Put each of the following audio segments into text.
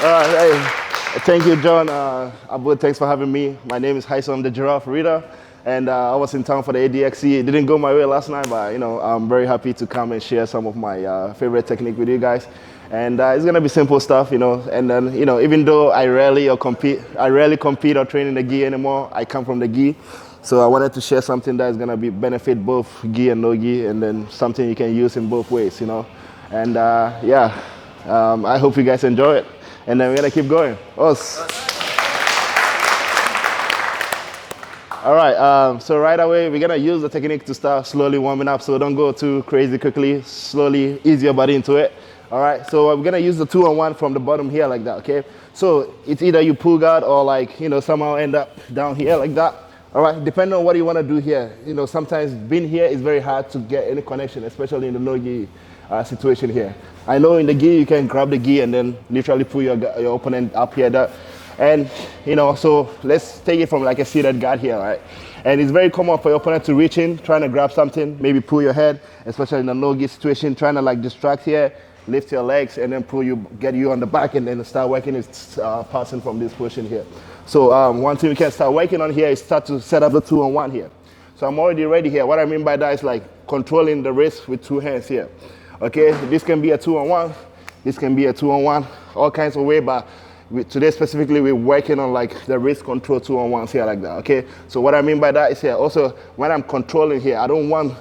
Hey, thank you, John. Abu, thanks for having me. My name is Haisam Rida, and I was in town for the ADCC. It didn't go my way last night, but I'm very happy to come and share some of my favorite technique with you guys. And it's gonna be simple stuff, And then, even though I rarely compete or train in the gi anymore, I come from the gi. So I wanted to share something that's gonna be benefit both gi and no gi, and then something you can use in both ways, And I hope you guys enjoy it. And then we're gonna keep going. Us. All right, so right away, we're gonna use the technique to start slowly warming up, so don't go too crazy quickly. Slowly ease your body into it. All right, so we're gonna use the 2-on-1 from the bottom here like that, okay? So it's either you pull guard or somehow end up down here like that. All right, depending on what you wanna do here. Sometimes being here is very hard to get any connection, especially in the no-gi situation here. I know in the gi, you can grab the gi and then literally pull your opponent up here. And, so let's take it from like a seated guard here, right? And it's very common for your opponent to reach in, trying to grab something, maybe pull your head, especially in the no-gi situation, trying to distract here, lift your legs, and then get you on the back, and then start working is passing from this position here. So one thing we can start working on here is start to set up the 2-on-1 here. So I'm already ready here. What I mean by that is controlling the wrist with 2 hands here. Okay, this can be a 2-on-1, this can be a 2-on-1, all kinds of way, but today specifically we're working on the wrist control 2-on-1s here like that, okay? So what I mean by that is here, also when I'm controlling here, I don't want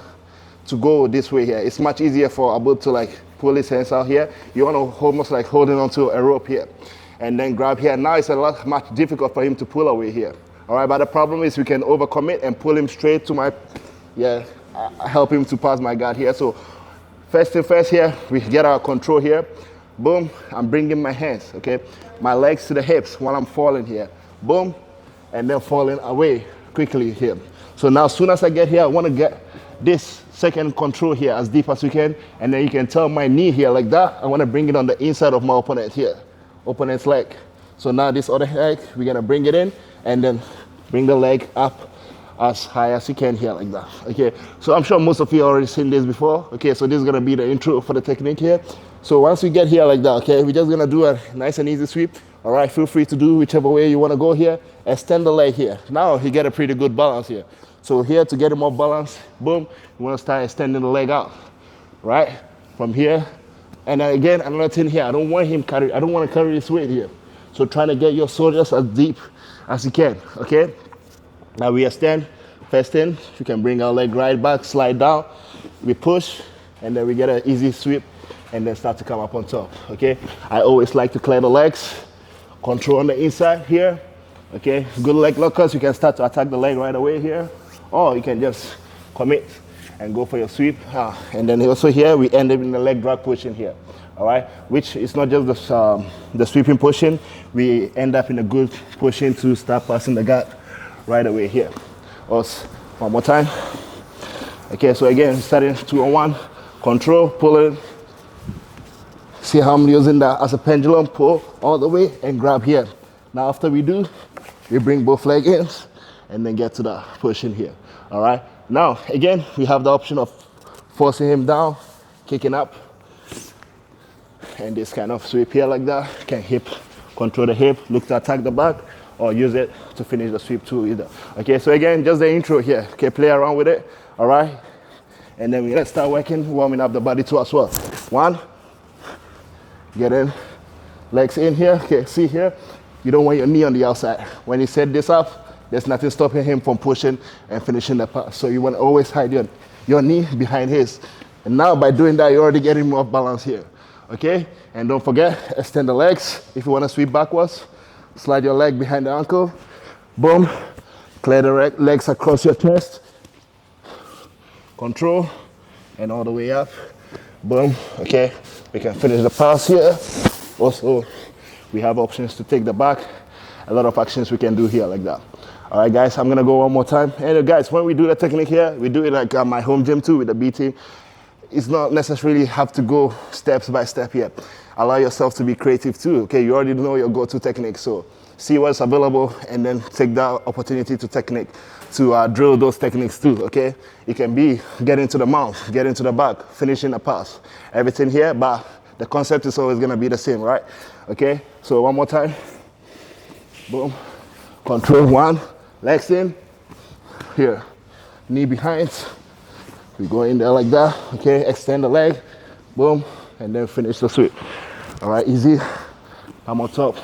to go this way here. It's much easier for Abu to pull his hands out here. You want to almost holding onto a rope here and then grab here. Now it's much difficult for him to pull away here. All right, but the problem is we can overcommit and pull him straight to help him to pass my guard here. So first thing first here, we get our control here. Boom, I'm bringing my hands, okay? My legs to the hips while I'm falling here. Boom, and then falling away quickly here. So now as soon as I get here, I want to get this second control here as deep as we can, and then you can tell my knee here like that. I want to bring it on the inside of my opponent here, opponent's leg. So now this other leg, we're going to bring it in, and then bring the leg up as high as you can here like that, okay? So I'm sure most of you already seen this before, okay? So this is gonna be the intro for the technique here. So once we get here like that, okay, we're just gonna do a nice and easy sweep. All right, feel free to do whichever way you wanna go here. Extend the leg here. Now you get a pretty good balance here. So here to get it more balance, boom, you wanna start extending the leg out, right? From here, and then again, another thing here, I don't want to carry this weight here. So trying to get your shoulders as deep as you can, okay? Now we extend, first thing, we can bring our leg right back, slide down, we push, and then we get an easy sweep, and then start to come up on top, okay? I always like to clear the legs, control on the inside here, okay? Good leg lockers, you can start to attack the leg right away here, or you can just commit and go for your sweep. And then also here, we end up in the leg drag pushing here, all right? Which is not just the sweeping pushing, we end up in a good pushing to start passing the guard right away here. One more time. Okay, so again, starting 2-on-1, control, pull it. See how I'm using that as a pendulum, pull all the way and grab here. Now after we do, we bring both legs in and then get to the push in here, all right? Now, again, we have the option of forcing him down, kicking up, and this kind of sweep here like that. Can control the hip, look to attack the back, or use it to finish the sweep too either. Okay, so again, just the intro here. Okay, play around with it, all right? And then we're gonna start warming up the body too as well. 1, get in, legs in here. Okay, see here, you don't want your knee on the outside. When you set this up, there's nothing stopping him from pushing and finishing the pass. So you wanna always hide your knee behind his. And now by doing that, you're already getting more balance here, okay? And don't forget, extend the legs. If you wanna sweep backwards, slide your leg behind the ankle, boom, clear the legs across your chest, control, and all the way up, boom, okay, we can finish the pass here. Also, we have options to take the back, a lot of actions we can do here like that. All right, guys, I'm gonna go one more time. And guys, when we do the technique here, we do it like at my home gym too with the B team. It's not necessarily have to go steps by step here. Allow yourself to be creative too, okay? You already know your go-to technique, so see what's available and then take that opportunity to drill those techniques too, okay? It can be get into the mount, get into the back, finishing a pass. Everything here, but the concept is always gonna be the same, right? Okay, so one more time. Boom. Control one, legs in, here, knee behind. We go in there like that, okay? Extend the leg, boom, and then finish the sweep. All right, easy. I'm on top,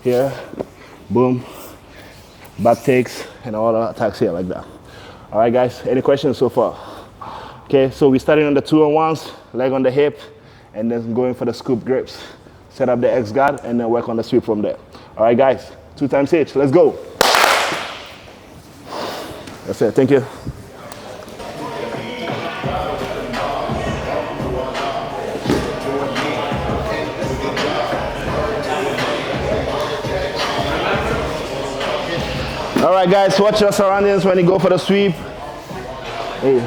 here, boom, back takes, and all the attacks here like that. All right, guys, any questions so far? Okay, so we're starting on the 2-on-1s, leg on the hip, and then going for the scoop grips. Set up the X guard, and then work on the sweep from there. All right, guys, 2 times each, let's go. That's it, thank you. All right, guys, watch your surroundings when you go for the sweep. Hey.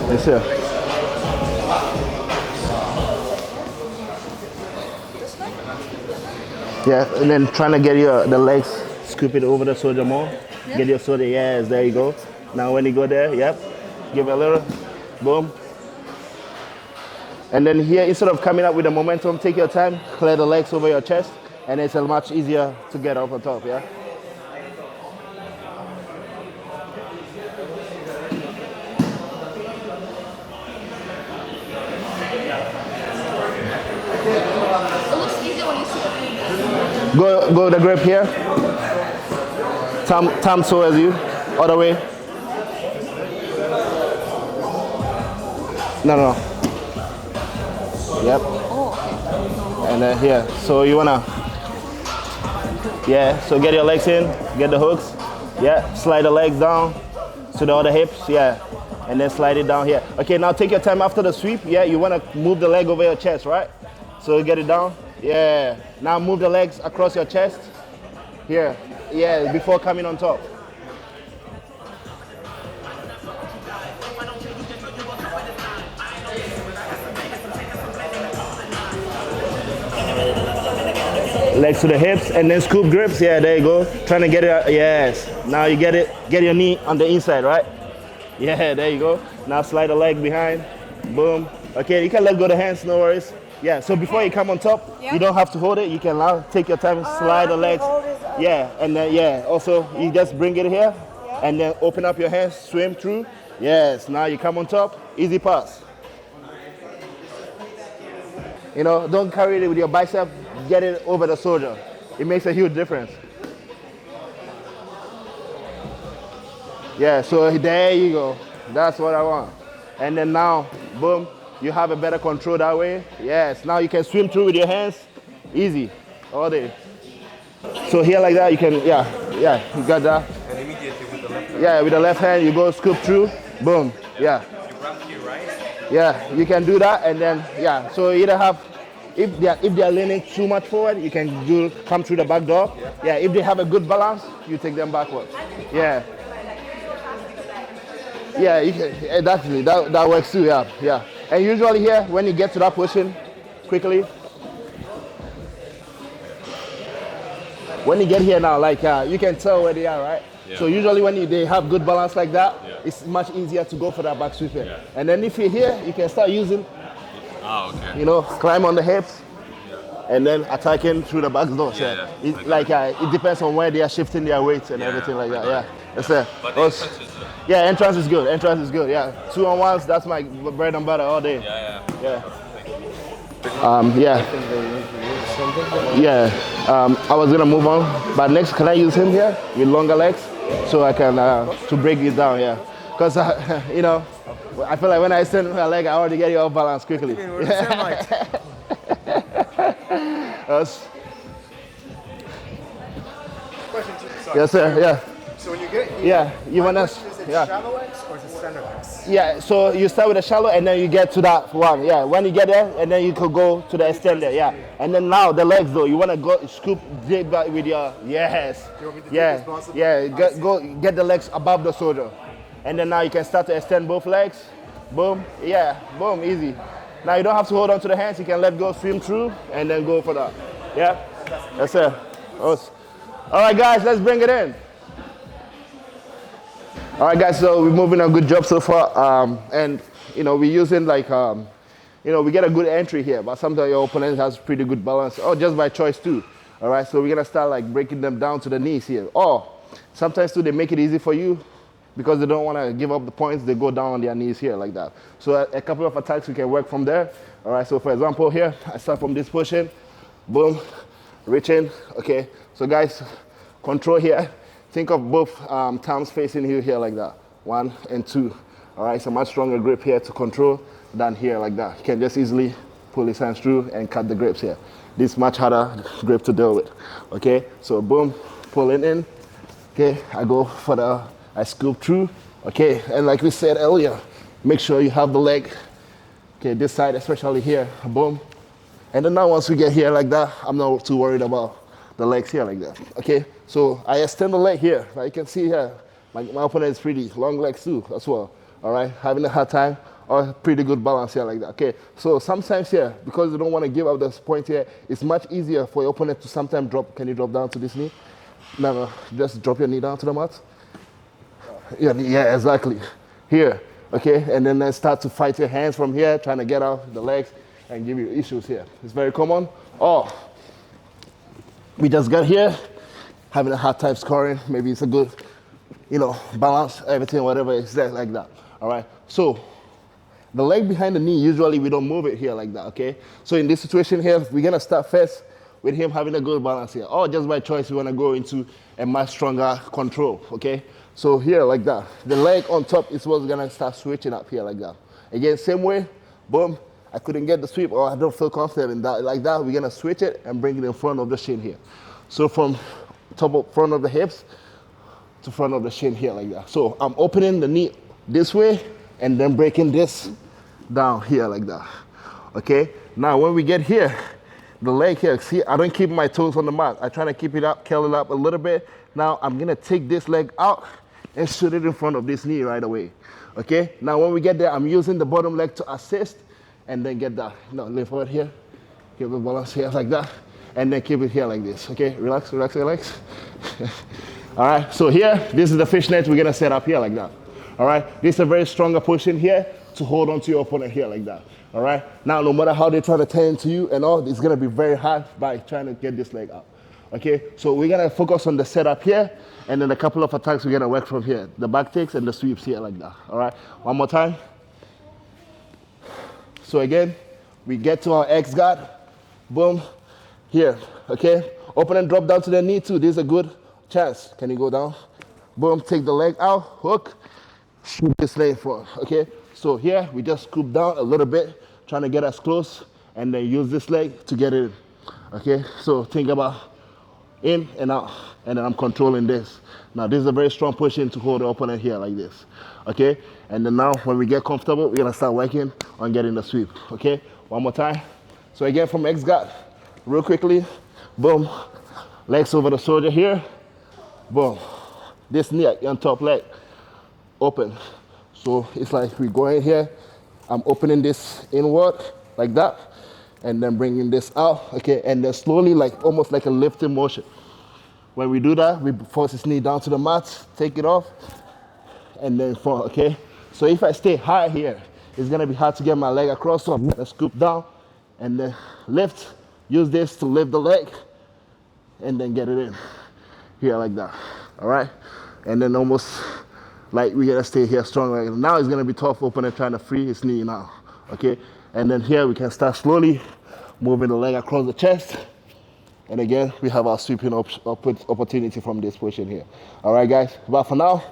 Yes, sir. Yeah, and then trying to get the legs, scoop it over the shoulder more. Yep. Get your shoulder, yes, there you go. Now when you go there, yep, give it a little, boom. And then here, instead of coming up with the momentum, take your time, clear the legs over your chest, and it's much easier to get up on top, yeah? Go the grip here. Thumb so as you. Other way. No. Yep. And then here. So you wanna. Yeah. So get your legs in. Get the hooks. Yeah. Slide the legs down to the other hips. Yeah. And then slide it down here. Okay. Now take your time after the sweep. Yeah. You wanna move the leg over your chest, right? So get it down. Yeah. Now move the legs across your chest. Here. Yeah, before coming on top. Legs to the hips and then scoop grips. Yeah, there you go. Trying to get it. Yes. Now you get it. Get your knee on the inside, right? Yeah, there you go. Now slide the leg behind. Boom. Okay, you can let go of the hands, no worries. Yeah, so before you come on top, you don't have to hold it. You can now take your time, slide the legs. Yeah, and then, yeah, also you just bring it here and then open up your hands, swim through. Yes, now you come on top, easy pass. You know, don't carry it with your bicep, get it over the shoulder. It makes a huge difference. Yeah, so there you go. That's what I want. And then now, boom. You have a better control that way. Yes, now you can swim through with your hands. Easy, all day. So here like that, you can, yeah, you got that. And immediately with the left hand? Yeah, with the left hand, you go scoop through, boom, yeah. You run to your right? Yeah, you can do that and then, yeah. So either have, if they are leaning too much forward, you can come through the back door. Yeah, if they have a good balance, you take them backwards. Yeah. Yeah, you can, actually, that works too, yeah. And usually here, when you get to that position, quickly, when you get here now, like you can tell where they are, right? Yeah. So usually when they have good balance like that, it's much easier to go for that back sweep here. Yeah. And then if you're here, you can start using, you know, climb on the hips, and then attacking through the back door. Yeah. It depends on where they are shifting their weights and everything like that. Yeah, that's it. Yeah, entrance is good. Entrance is good. Yeah, 2-on-1s. That's my bread and butter all day. Yeah. I was gonna move on, but next, can I use him here with longer legs so I can to break it down? Yeah, because you know, I feel like when I extend my leg, I already get it off balance quickly. Yes, sir. Yeah. So when you get here, you want to, shallow X or is it center X? Yeah, so you start with a shallow and then you get to that one. Yeah, when you get there, and then you could go to the extender. Yeah, and then now the legs though, you want to go scoop deep back with your yes. You want me to take responsibility? Yeah. Get the legs above the shoulder, and then now you can start to extend both legs. Boom. Yeah. Boom. Easy. Now you don't have to hold on to the hands. You can let go, swim through, and then go for that. Yeah? That's it. All right, guys, let's bring it in. All right, guys, so we're moving a good job so far. And, you know, we're using like, you know, we get a good entry here, but sometimes your opponent has pretty good balance, or just by choice too. All right, so we're gonna start like breaking them down to the knees here. Or sometimes too, they make it easy for you because they don't wanna give up the points, they go down on their knees here like that. So a couple of attacks we can work from there. All right, so for example here, I start from this position, boom, reach in, okay. So guys, control here. Think of both thumbs facing you here like that, 1 and 2. All right, so much stronger grip here to control than here like that. You can just easily pull his hands through and cut the grips here. This is much harder grip to deal with, okay? So boom, pulling in, okay? I scoop through, okay? And like we said earlier, make sure you have the leg, okay, this side especially here, boom. And then now once we get here like that, I'm not too worried about the legs here like that, okay? So I extend the leg here. Like you can see here, my opponent is pretty long legs too as well, all right? Having a hard time or pretty good balance here like that, okay? So sometimes here, because you don't want to give up this point here, it's much easier for your opponent to sometimes drop. Can you drop down to this knee? No, just drop your knee down to the mat. Yeah, exactly. Here, okay? And then start to fight your hands from here, trying to get out the legs and give you issues here. It's very common. Or we just got here, having a hard time scoring. Maybe it's a good, you know, balance, everything, whatever is there like that, all right? So the leg behind the knee, usually we don't move it here like that, okay? So in this situation here, we're gonna start first with him having a good balance here. Or just by choice, we wanna go into a much stronger control, okay? So here like that. The leg on top is what's gonna start switching up here like that. Again, same way, boom, I couldn't get the sweep or I don't feel confident in that. Like that, we're gonna switch it and bring it in front of the shin here. So from front of the hips to front of the shin here like that. So I'm opening the knee this way and then breaking this down here like that, okay? Now when we get here, the leg here, see, I don't keep my toes on the mat. I try to keep it up, curl it up a little bit. Now I'm gonna take this leg out and shoot it in front of this knee right away, okay? Now when we get there, I'm using the bottom leg to assist and then get that, lean forward here, keep the balance here like that, and then keep it here like this, okay? Relax, relax, relax. All right, so here, this is the fishnet we're gonna set up here like that. All right, this is a very stronger position here to hold on to your opponent here like that. All right, now no matter how they try to turn to you and all, it's gonna be very hard by trying to get this leg up. Okay, so we're gonna focus on the setup here, and then a couple of attacks we're gonna work from here. The back takes and the sweeps here like that. All right, one more time. So again, we get to our X guard, boom, here, okay? Open and drop down to the knee too. This is a good chance. Can you go down? Boom, take the leg out, hook, shoot this leg forward, okay? So here, we just scoop down a little bit, trying to get us close, and then use this leg to get in, okay? So think about in and out, and then I'm controlling this. Now, this is a very strong position to hold the opponent here like this, okay? And then now, when we get comfortable, we're gonna start working on getting the sweep, okay? One more time. So again, from X guard, real quickly, boom, legs over the shoulder here, boom. This knee on top leg, open. So it's like we go in here, I'm opening this inward like that, and then bringing this out, okay? And then slowly, like almost like a lifting motion. When we do that, we force his knee down to the mat, take it off, and then fall, okay? So if I stay high here, it's gonna be hard to get my leg across, so I'm gonna scoop down and then lift, use this to lift the leg, and then get it in here like that, all right? And then almost like we gotta stay here strong. Like now it's gonna be tough opponent trying to free his knee now, okay? And then here we can start slowly moving the leg across the chest. And again, we have our sweeping opportunity from this position here. All right, guys, but for now,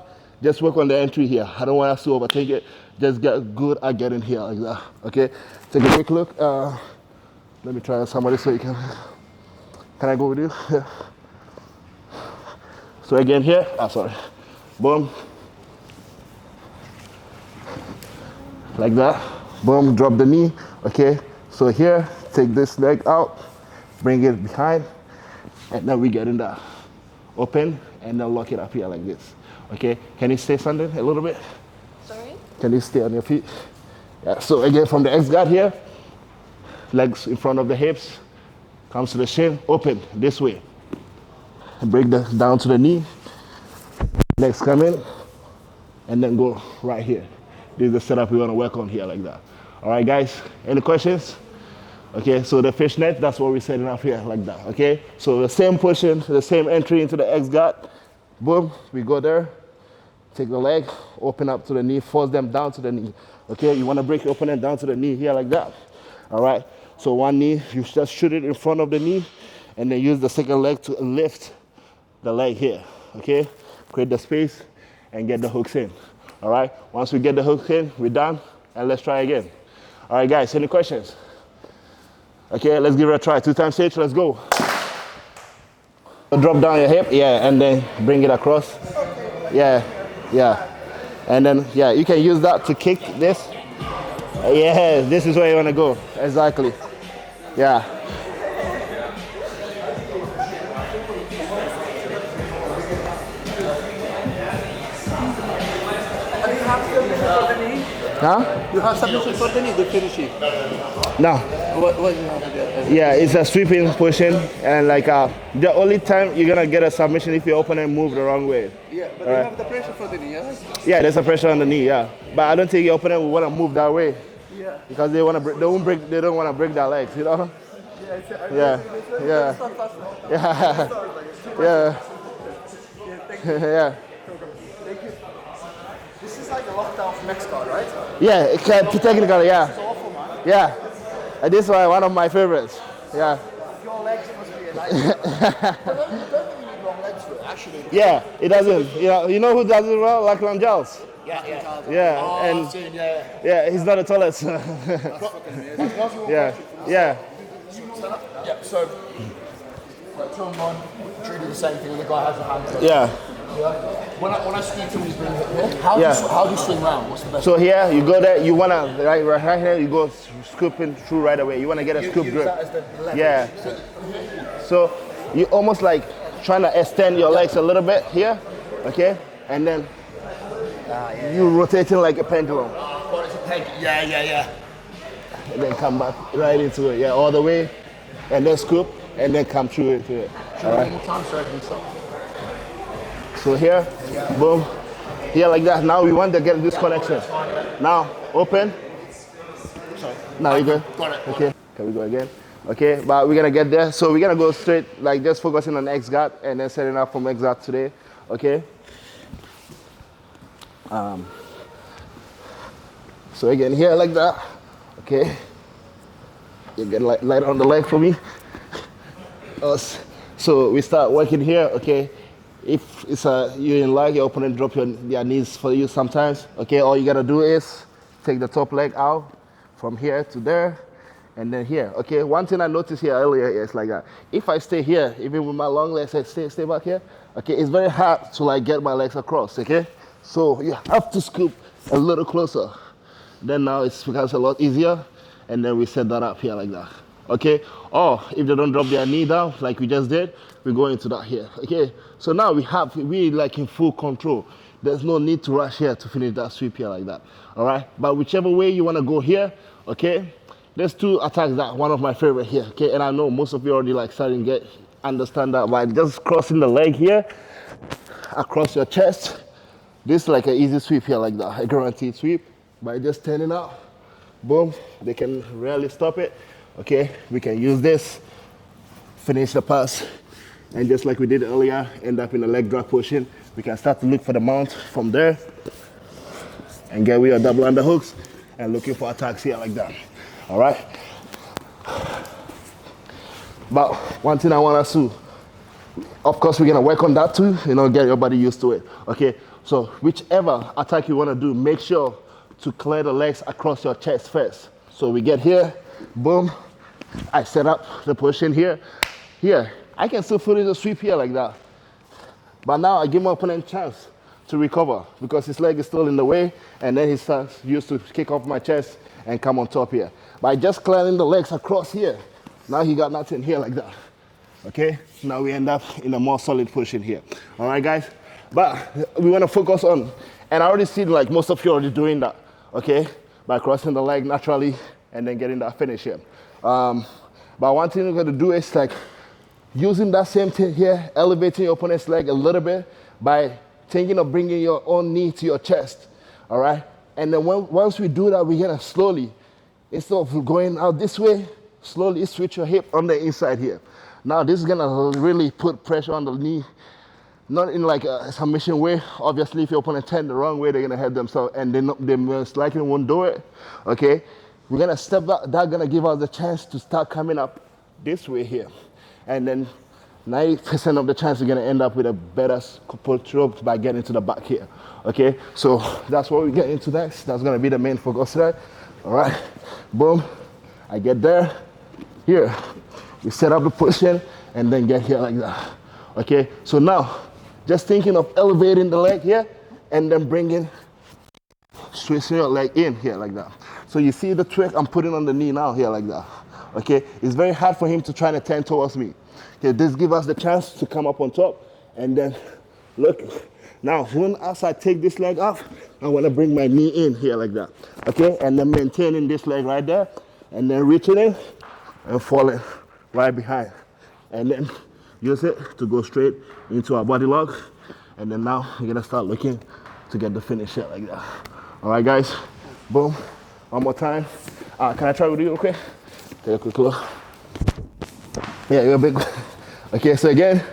just work on the entry here. I don't want us to overthink it. Just get good at getting here like that, okay? Take a quick look. Let me try somebody so you can I go with you? Yeah. So again here, boom. Like that, boom, drop the knee, okay? So here, take this leg out, bring it behind, and then we get in there. Open, and then lock it up here like this, okay? Can you stay standing a little bit? Sorry? Can you stay on your feet? Yeah, so again, from the X guard here, legs in front of the hips, comes to the shin, open this way. And break down to the knee, legs come in, and then go right here. This is the setup we want to work on here like that. All right, guys, any questions? Okay, so the fishnet, that's what we're setting up here like that, okay? So the same pushing, the same entry into the X guard, boom, we go there, take the leg, open up to the knee, force them down to the knee, okay? You want to break your opponent down to the knee here like that, all right? So one knee, you just shoot it in front of the knee, and then use the second leg to lift the leg here, okay? Create the space and get the hooks in, all right? Once we get the hooks in, we're done, and let's try again. All right, guys, any questions? Okay, let's give it a try. 2 times each, let's go. Drop down your hip, yeah, and then bring it across. Yeah, yeah. And then, yeah, you can use that to kick this. Yeah, this is where you want to go. Exactly. Yeah. Huh? You have submission for the knee, the finishing. No. What do you have there? Yeah, it's a sweeping position, and like the only time you're gonna get a submission if your opponent move the wrong way. Yeah, but you have the pressure for the knee, yeah? Yeah, there's a pressure on the knee, yeah. But I don't think your opponent will wanna move that way. Yeah. Because they don't wanna break their legs, you know? Yeah. Yeah. Yeah. Yeah. Yeah. This is like a lockdown from Mexico, right? Yeah, it can, technically, yeah. It's awful, man. Yeah. And this is one of my favorites. Yeah. Your legs must be a nightmare. But you don't really need long legs for it, actually. Yeah, it doesn't. You know who does it well? Like Giles. Yeah. Yeah, Oh, and I've seen, yeah. yeah, he's not the tallest. That's fucking amazing. Yeah, yeah. Yeah, so, like, turn one, try to do the same thing when the guy has a hand. Yeah. When I scoop him, he's bringing it here. Yeah. How do you swing round? What's the best? So here, you go there, you wanna, right here, you go scooping through right away. You wanna get a scoop use grip. that as the leverage. Yeah. So you almost like trying to extend your legs a little bit here, okay? And then you rotating like a pendulum. Well, it's a peg. Yeah. And then come back right into it, yeah, all the way. And then scoop, and then come through into it. All right. One more time so I can stop. So here, boom, here like that. Now we want to get this connection. Now, open. Sorry. Now you good? Got it. Okay, can we go again? Okay, but we're gonna get there. So we're gonna go straight, like just focusing on X guard and then setting up from X guard today, okay? So again, here like that, okay? You get light on the leg for me. So we start working here, okay? If it's you're in leg, your opponent drop their knees for you sometimes, okay? All you gotta do is take the top leg out from here to there, and then here, okay? One thing I noticed here earlier is like that. If I stay here, even with my long legs, I stay back here, okay? It's very hard to like get my legs across, okay? So you have to scoop a little closer. Then now it becomes a lot easier, and then we set that up here like that, okay? Or if they don't drop their knee down like we just did, we go into that here, okay? So now we like in full control. There's no need to rush here to finish that sweep here like that, all right? But whichever way you wanna go here, okay? There's 2 attacks that one of my favorite here, okay? And I know most of you already like starting to understand that by just crossing the leg here, across your chest. This is like an easy sweep here like that, a guaranteed sweep. By just turning out, boom, they can rarely stop it, okay? We can use this, finish the pass, and just like we did earlier, end up in a leg drop position. We can start to look for the mount from there, and get with our double underhooks, and looking for attacks here like that, all right? But one thing I want us to, of course, we're gonna work on that too, get your body used to it, okay? So whichever attack you wanna do, make sure to clear the legs across your chest first. So we get here, boom, I set up the position here. Here, I can still finish the sweep here like that. But now I give my opponent a chance to recover because his leg is still in the way, and then he starts used to kick off my chest and come on top here. By just clearing the legs across here, now he got nothing here like that, okay? Now we end up in a more solid position here. All right, guys? But we wanna focus on, and I already see like most of you already doing that, okay? By crossing the leg naturally and then getting that finish here. But one thing you're gonna do is like using that same thing here, elevating your opponent's leg a little bit by thinking of bringing your own knee to your chest, all right? And then once we do that, we're gonna slowly, instead of going out this way, slowly switch your hip on the inside here. Now this is gonna really put pressure on the knee, not in like a submission way. Obviously, if your opponent turn the wrong way, they're gonna hurt themselves and they most likely won't do it, okay? We're gonna step back, that's gonna give us the chance to start coming up this way here. And then 90% of the chance you're gonna end up with a better control by getting to the back here, okay? So that's what we get into next. That's gonna be the main focus there, all right? Boom, I get there, here. We set up the position and then get here like that, okay? So now, just thinking of elevating the leg here and then switching your leg in here like that. So you see the trick I'm putting on the knee now here like that, okay? It's very hard for him to try to turn towards me. Okay, this gives us the chance to come up on top and then look. Now, as I take this leg off, I want to bring my knee in here like that, okay? And then maintaining this leg right there and then reaching in and falling right behind. And then use it to go straight into our body lock. And then now we're gonna start looking to get the finish here like that. All right, guys, boom. One more time. Can I try with you real quick? Take a quick look. Yeah, you're big. Okay, so again,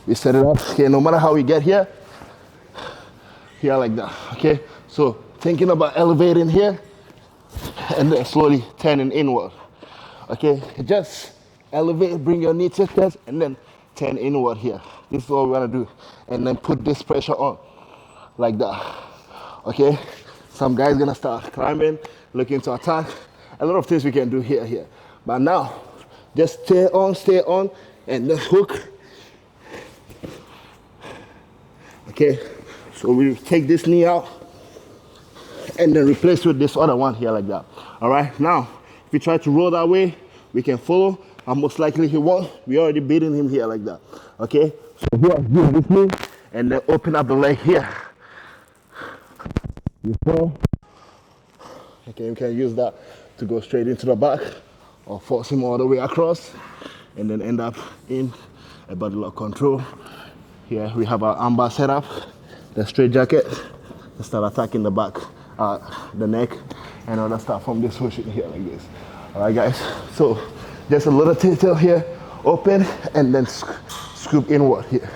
we set it up. Okay, no matter how we get here like that. Okay, so thinking about elevating here and then slowly turning inward. Okay, just elevate, bring your knee to your chest, and then turn inward here. This is what we want to do. And then put this pressure on, like that. Okay, some guys gonna start climbing, looking to attack. A lot of things we can do here. But now, just stay on, and then hook. Okay, so we take this knee out, and then replace with this other one here like that. All right, now, if we try to roll that way, we can follow, and most likely he won't. We already beating him here like that. Okay, so here, use this knee, and then open up the leg here. You fall. Okay, we can use that to go straight into the back, or force him all the way across, and then end up in a body lock control. Here we have our armbar set up, the straight jacket, and start attacking the back, the neck, and all that stuff from this position here like this. All right, guys, so just a little detail here, open, and then scoop inward here.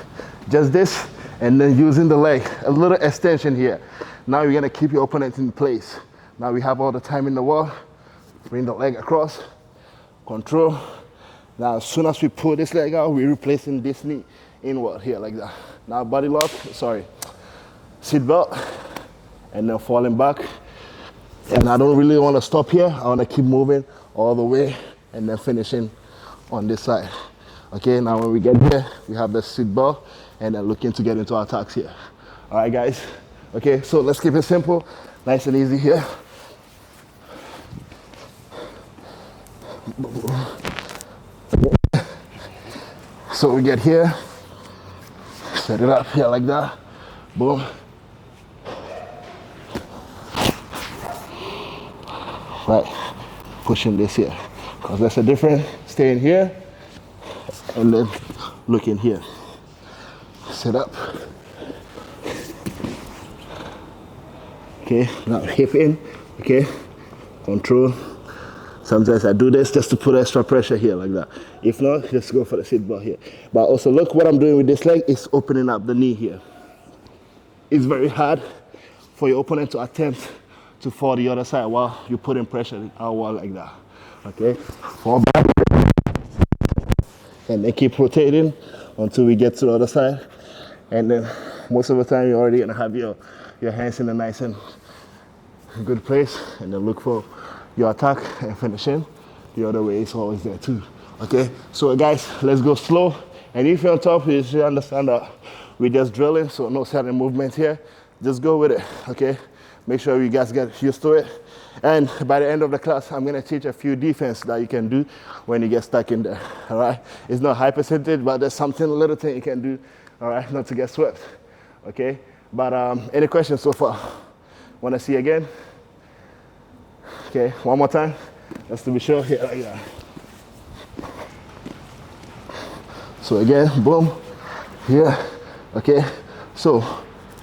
Just this, and then using the leg, a little extension here. Now you're gonna keep your opponent in place. Now we have all the time in the world. Bring the leg across, control. Now as soon as we pull this leg out, we're replacing this knee inward here like that. Now body lock, seat belt, and then falling back. And I don't really want to stop here. I want to keep moving all the way and then finishing on this side. Okay, now when we get here, we have the seat belt and then looking to get into our attacks here. All right, guys. Okay, so let's keep it simple, nice and easy here. So we get here, set it up here like that, boom. Right, pushing this here, because there's a difference, staying here, and then looking here. Set up. Okay, now hip in, okay, control. Sometimes I do this just to put extra pressure here like that. If not, just go for the seat belt here. But also look what I'm doing with this leg is opening up the knee here. It's very hard for your opponent to attempt to fall the other side while you're putting pressure outward like that. Okay, fall back. And then keep rotating until we get to the other side. And then most of the time you're already gonna have your hands in a nice and good place, and then look for your attack and finishing. The other way is always there too. Okay, so guys, let's go slow. And if you're on top, you should understand that we're just drilling, so no sudden movement here. Just go with it, okay? Make sure you guys get used to it. And by the end of the class, I'm gonna teach a few defense that you can do when you get stuck in there, all right? It's not high percentage, but there's something, a little thing you can do, all right, not to get swept, okay? But any questions so far? Wanna see again? Okay, one more time. Just to be sure here, like that. So again, boom, here, okay. So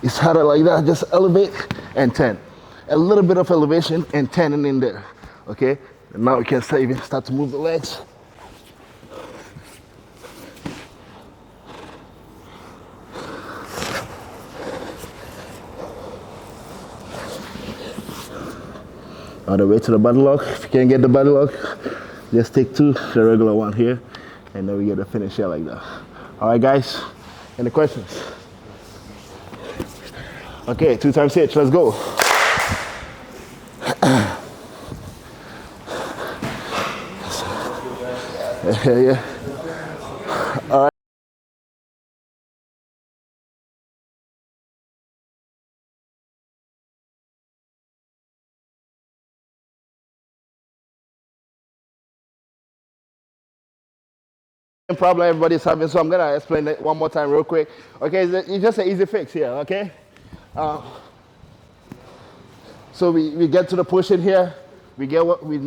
it's harder like that, just elevate and 10. A little bit of elevation and 10 in there, okay. And now we can start to move the legs. All the way to the body lock. If you can't get the body lock, just take 2, the regular one here, and then we get the finish here like that. All right, guys, any questions? Okay, 2 times hitch, let's go. Yeah. All right. Problem everybody's having, so I'm gonna explain it one more time real quick. Okay, it's just an easy fix here, okay? So we get to the push in here, we get what we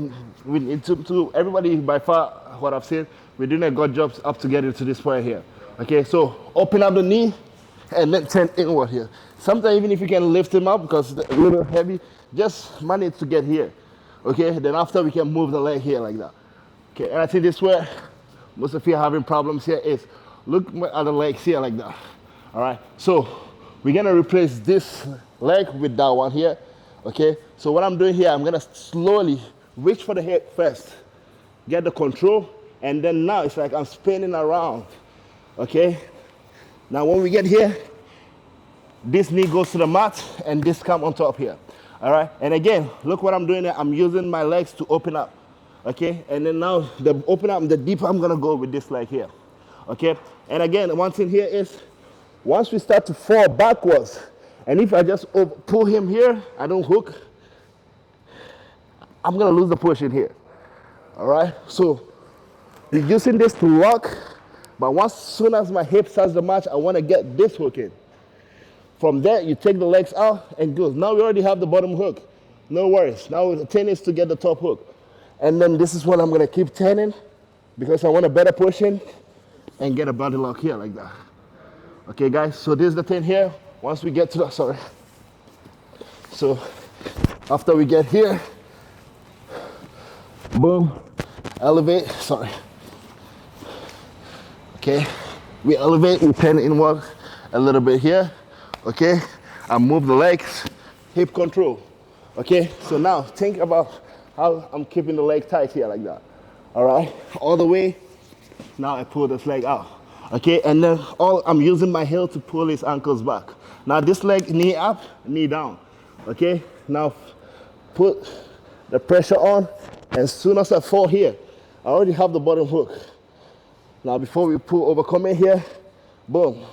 need to everybody by far, what I've seen, we're doing a good job up to get it to this point here. Okay, so open up the knee and then turn inward here. Sometimes even if you can lift him up because it's a little heavy, just manage to get here. Okay, then after we can move the leg here like that. Okay, and I think this way, most of you are having problems here is look at the legs here like that. All right, so we're gonna replace this leg with that one here. Okay, so what I'm doing here, I'm gonna slowly reach for the head first, get the control, and then now it's like I'm spinning around. Okay, now when we get here, this knee goes to the mat and this comes on top here. All right, and again, look what I'm doing here. I'm using my legs to open up. Okay, and then now the open up, the deeper I'm gonna go with this leg here. Okay, and again, one thing here is, once we start to fall backwards, and if I just pull him here, I don't hook, I'm gonna lose the push in here. All right, so we're using this to lock, but once soon as my hip starts the match, I wanna get this hook in. From there, you take the legs out and go. Now we already have the bottom hook. No worries, now the 10 is to get the top hook. And then this is what I'm gonna keep turning because I want a better push in and get a body lock here like that. Okay guys, so this is the thing here. Once we get to the, sorry. So after we get here, boom, elevate, sorry. Okay, we elevate, we turn inward a little bit here. Okay, I move the legs, hip control. Okay, so now think about how I'm keeping the leg tight here like that. All right, all the way. Now I pull this leg out. Okay, and then I'm using my heel to pull his ankles back. Now this leg, knee up, knee down. Okay, now put the pressure on, and as soon as I fall here, I already have the bottom hook. Now before we overcome it here, boom.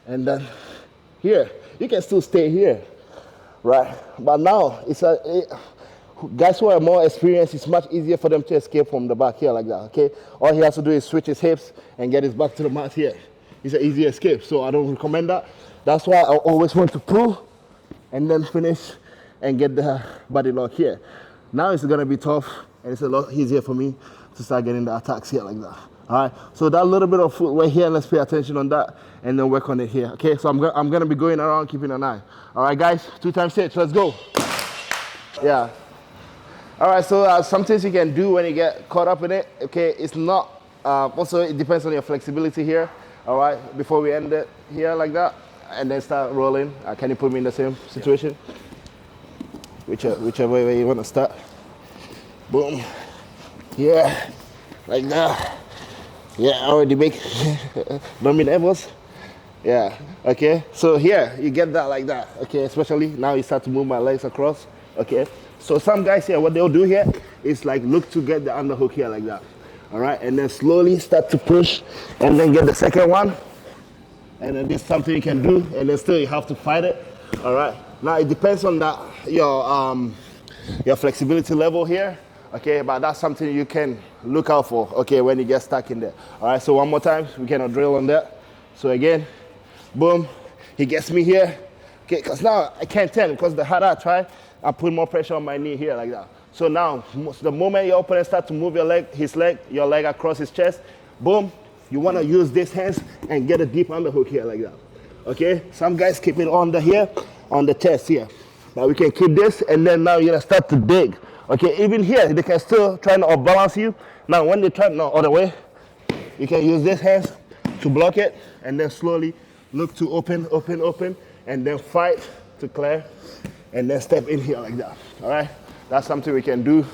And then here, you can still stay here, right? But now, guys who are more experienced, it's much easier for them to escape from the back here like that, okay? All he has to do is switch his hips and get his back to the mat here. It's an easy escape, so I don't recommend that. That's why I always want to pull and then finish and get the body lock here. Now it's gonna be tough, and it's a lot easier for me to start getting the attacks here like that. All right, so that little bit of footwork here, let's pay attention on that and then work on it here, okay? So I'm gonna be going around keeping an eye. All right, guys, 2 times hitch, let's go. Yeah. All right, so some things you can do when you get caught up in it, okay? It's not, also it depends on your flexibility here, all right? Before we end it here like that, and then start rolling. Can you put me in the same situation? Whichever way you wanna start. Boom. Yeah, like that. Yeah, already make, don't be nervous. Yeah, okay. So here, you get that like that, okay? Especially now you start to move my legs across, okay? So some guys here, what they'll do here is like look to get the underhook here like that, all right? And then slowly start to push and then get the second one. And then this is something you can do, and then still you have to fight it, all right? Now it depends on that, your flexibility level here, okay? But that's something you can look out for, okay, when you get stuck in there. All right, so one more time, we cannot drill on that. So again, boom, he gets me here, okay, because now I can't turn, because the harder I try, I put more pressure on my knee here like that. So now, the moment your opponent starts to move your leg, your leg across his chest, boom, you want to use these hands and get a deep underhook here like that. Okay? Some guys keep it under here, on the chest here. Now we can keep this, and then now you're going to start to dig. Okay, even here, they can still try to off-balance you. Now when they try, no, other way, you can use these hands to block it, and then slowly look to open, and then fight to clear, and then step in here like that. All right? That's something we can do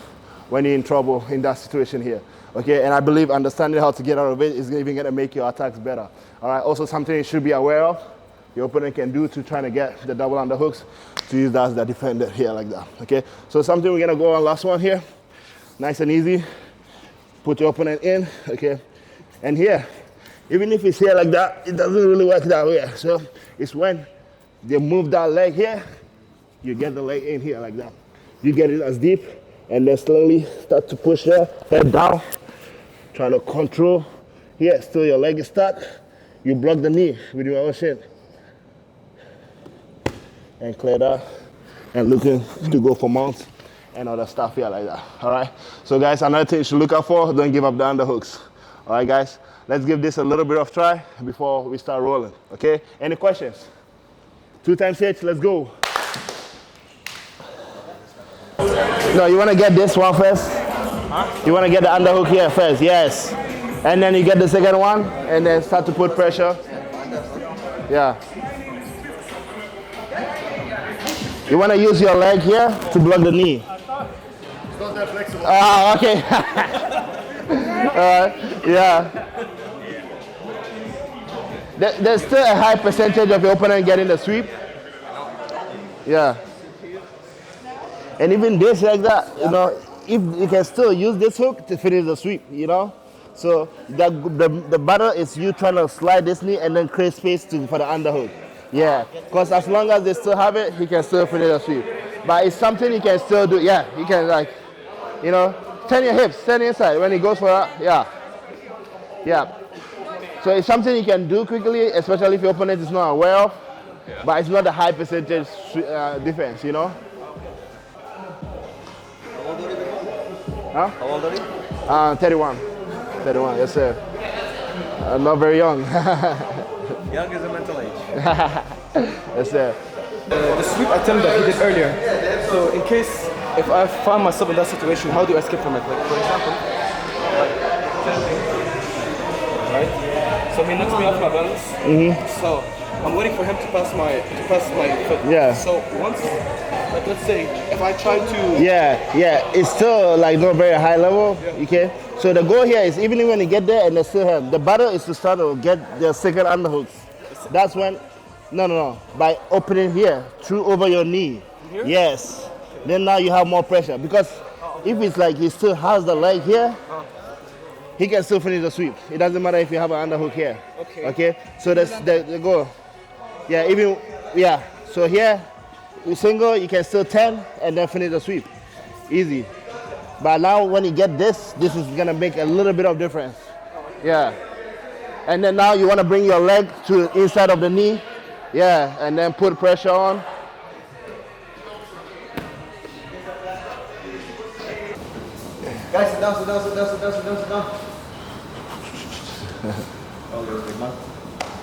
when you're in trouble in that situation here. Okay, and I believe understanding how to get out of it is even going to make your attacks better. All right, also something you should be aware of, your opponent can do to try to get the double underhooks, to use that as the defender here like that. Okay, so something we're going to go on last one here. Nice and easy. Put your opponent in, okay? And here, even if it's here like that, it doesn't really work that way. So it's when they move that leg here, you get the leg in here like that. You get it as deep, and then slowly start to push there, head down, trying to control. Here, still your leg is stuck. You block the knee with your own shin. And clear that, and looking to go for mounts and other stuff here like that. All right, so guys, another thing you should look out for, don't give up the underhooks. All right, guys, let's give this a little bit of try before we start rolling. Okay, any questions? 2 times each, let's go. No, you want to get this one first? Huh? You want to get the underhook here first, yes. And then you get the second one, and then start to put pressure. Yeah. You want to use your leg here to block the knee. It's not that flexible. Ah, okay. Yeah. There's still a high percentage of your opponent getting the sweep. Yeah. And even this like that, you know, if you can still use this hook to finish the sweep, you know. So the battle is you trying to slide this knee and then create space for the underhook. Yeah, because as long as they still have it, he can still finish the sweep. But it's something he can still do. Yeah, he can, like, you know, turn your hips, turn inside when he goes for that. Yeah. Yeah. So it's something you can do quickly, especially if your opponent is not aware of. Yeah. But it's not a high percentage defense, you know. How old are you? Huh? How old are you? 31. 31, yes sir. Not very young. Young is a mental age. Yes sir. The sweep attempt that he did earlier. So in case if I find myself in that situation, how do I escape from it? Like for example, right? So he knocks me off my balance. So I'm waiting for him to pass my foot. Yeah. So once, like let's say, if I try to. Yeah, it's still like not very high level. Yeah. Okay. So the goal here is even when you get there and they still have the battle is to start to get the second underhooks. That's when, no, by opening here through over your knee. Here? Yes. Okay. Then now you have more pressure because if it's like he still has the leg here, he can still finish the sweep. It doesn't matter if you have an underhook here. Okay. Okay. So that's the goal. Yeah. So here, you single, you can still turn and then finish the sweep. Easy. But now when you get this is gonna make a little bit of difference. Yeah. And then now you wanna bring your leg to the inside of the knee. Yeah, and then put pressure on. Guys, sit down.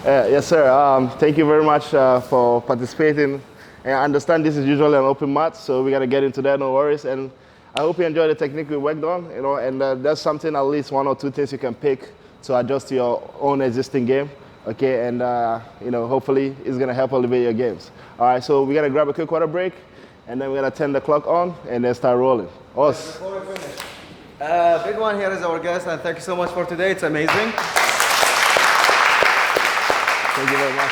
Yes, sir. Thank you very much for participating. And I understand this is usually an open mat, so we gotta get into that, no worries. And I hope you enjoy the technique we worked on, you know, and that's something, at least 1 or 2 things you can pick to adjust to your own existing game, okay, and, you know, hopefully it's going to help elevate your games. All right, so we're going to grab a quick water break, and then we're going to turn the clock on, and then start rolling. Us. Before we finish, big one here is our guest, and thank you so much for today. It's amazing. Thank you very much.